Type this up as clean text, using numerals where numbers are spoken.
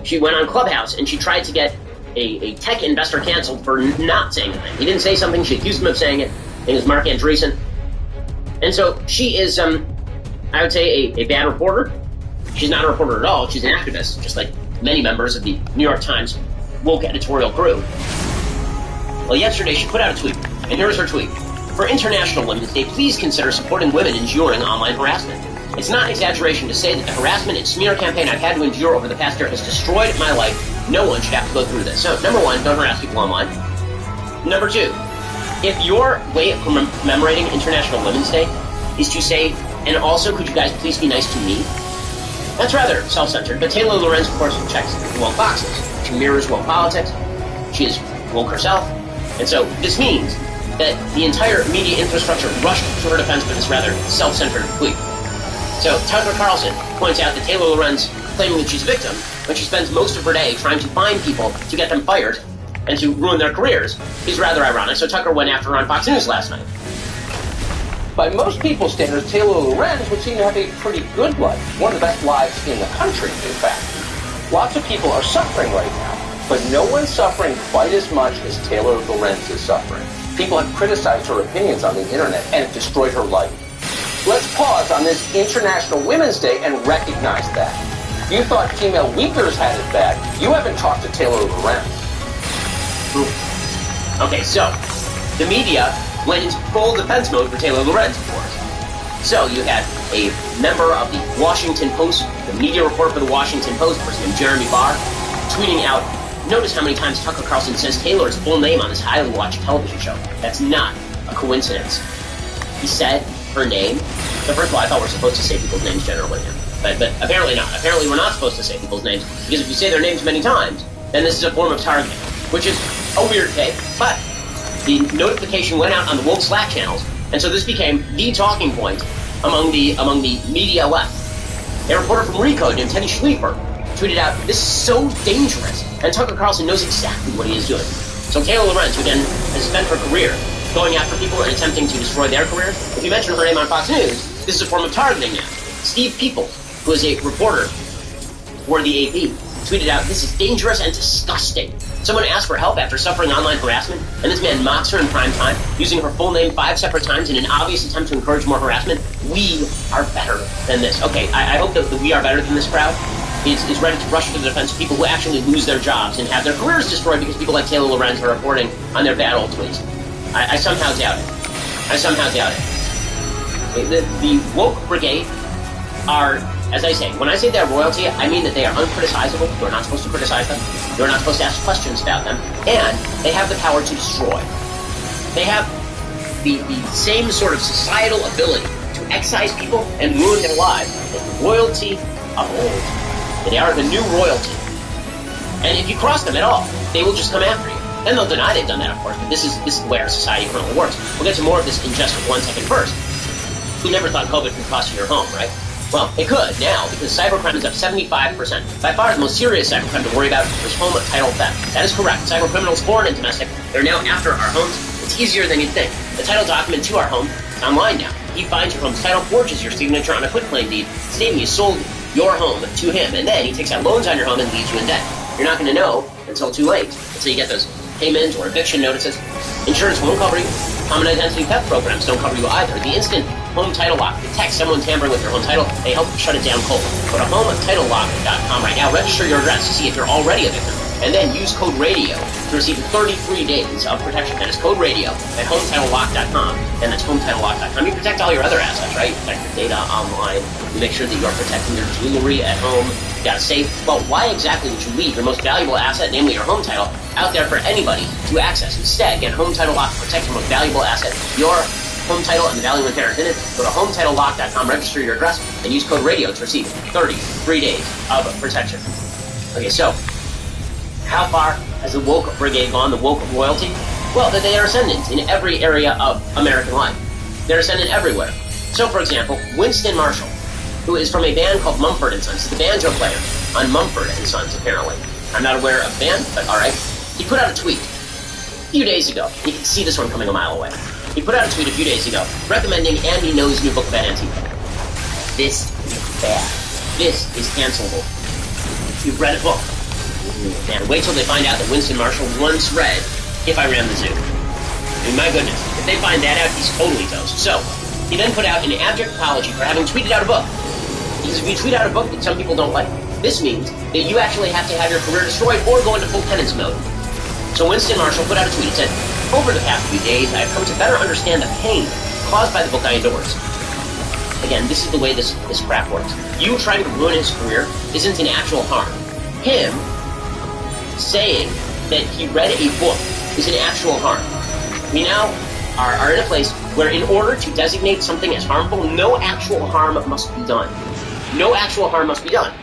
She went on Clubhouse and she tried to get a tech investor canceled for not saying anything. He didn't say something. She accused him of saying it. I think it was Mark Andreessen. And so she is, I would say, a bad reporter. She's not a reporter at all. She's an activist, just like many members of the New York Times woke editorial crew. Well, yesterday she put out a tweet, and here's her tweet. For International Women's Day, please consider supporting women enduring online harassment. It's not an exaggeration to say that the harassment and smear campaign I've had to endure over the past year has destroyed my life. No one should have to go through this. So, number one, don't harass people online. Number two, if your way of commemorating International Women's Day is to say, and also could you guys please be nice to me? That's rather self-centered, but Taylor Lorenz, of course, checks the woke boxes. She mirrors woke politics. She is woke herself. And so this means that the entire media infrastructure rushed to her defense for this rather self-centered tweet. So Tucker Carlson points out that Taylor Lorenz, claiming that she's a victim, when she spends most of her day trying to find people to get them fired and to ruin their careers, is rather ironic. So Tucker went after her on Fox News last night. By most people's standards, Taylor Lorenz would seem to have a pretty good life. One of the best lives in the country, in fact. Lots of people are suffering right now, but no one's suffering quite as much as Taylor Lorenz is suffering. People have criticized her opinions on the internet, and it destroyed her life. Let's pause on this International Women's Day and recognize that. You thought female leaders had it bad. You haven't talked to Taylor Lorenz. Okay, so the media went into full defense mode for Taylor Lorenz, of course. So you had a member of the Washington Post, the media reporter for the Washington Post, a person named Jeremy Barr, tweeting out, notice how many times Tucker Carlson says Taylor's full name on this highly watched television show. That's not a coincidence. He said her name. So first of all, I thought we're supposed to say people's names generally here. But apparently not. Apparently we're not supposed to say people's names, because if you say their names many times, then this is a form of targeting, which is a weird take, but the notification went out on the woke Slack channels, and so this became the talking point among the media left. A reporter from Recode named Teddy Schleifer tweeted out, "This is so dangerous," and Tucker Carlson knows exactly what he is doing. So Taylor Lorenz, who again has spent her career going after people and attempting to destroy their careers, if you mention her name on Fox News, this is a form of targeting now. Steve Peoples, who is a reporter for the AP, tweeted out, "This is dangerous and disgusting." Someone asked for help after suffering online harassment, and this man mocks her in prime time, using her full name 5 separate times in an obvious attempt to encourage more harassment. We are better than this. Okay, I hope that the we are better than this crowd is ready to rush to the defense of people who actually lose their jobs and have their careers destroyed because people like Taylor Lorenz are reporting on their bad old tweets. I somehow doubt it. I somehow doubt it. The woke brigade are, as I say, when I say they're royalty, I mean that they are uncriticizable. You're not supposed to criticize them. You're not supposed to ask questions about them. And they have the power to destroy. They have the same sort of societal ability to excise people and ruin their lives as the royalty of old. They are the new royalty. And if you cross them at all, they will just come after you. Then they'll deny they've done that, of course, but this is the way our society currently works. We'll get to more of this in just 1 second first. Who never thought COVID could cost you your home, right? Well, it could now, because cybercrime is up 75%. By far, the most serious cybercrime to worry about is home title theft. That is correct. Cybercriminals, foreign and domestic, they're now after our homes. It's easier than you'd think. The title document to our home is online now. He finds your home's title, forges your signature on a quitclaim deed, stating you sold your home to him, and then he takes out loans on your home and leaves you in debt. You're not going to know until too late, until you get those payment or eviction notices. Insurance won't cover you. Common identity theft programs don't cover you either. The instant home title lock detects someone tampering with your home title, they help shut it down cold. Go to HomeTitleLock.com right now, register your address to see if you're already a victim, and then use code RADIO to receive 33 days of protection. That is code RADIO at HomeTitleLock.com, and that's HomeTitleLock.com. You protect all your other assets, right? You protect your data online. You make sure that you're protecting your jewelry at home. You got a safe. But why exactly would you leave your most valuable asset, namely your home title, out there for anybody to access? Instead, get Home Title Lock to protect your most valuable asset, your home title and the value inherent in it. Go to HomeTitleLock.com, register your address, and use code RADIO to receive 33 days of protection. Okay, so how far has the woke brigade gone, the woke royalty? Well, they are ascendant in every area of American life. They're ascendant everywhere. So, for example, Winston Marshall, who is from a band called Mumford & Sons. He's the banjo player on Mumford & Sons, apparently. I'm not aware of the band, but all right. He put out a tweet a few days ago. You can see this one coming a mile away. He put out a tweet a few days ago recommending Andy Ngo's new book about Antifa. This is bad. This is cancelable. You've read a book Man, wait till they find out that Winston Marshall once read If I Ran the Zoo. I mean, my goodness, if they find that out, he's totally toast. So, he then put out an abject apology for having tweeted out a book. Because if you tweet out a book that some people don't like, this means that you actually have to have your career destroyed or go into full penance mode. So Winston Marshall put out a tweet. It said, "Over the past few days, I have come to better understand the pain caused by the book I endorse." Again, this is the way this crap works. You trying to ruin his career isn't an actual harm. Him saying that he read a book is an actual harm. We now are in a place where in order to designate something as harmful, no actual harm must be done. No actual harm must be done.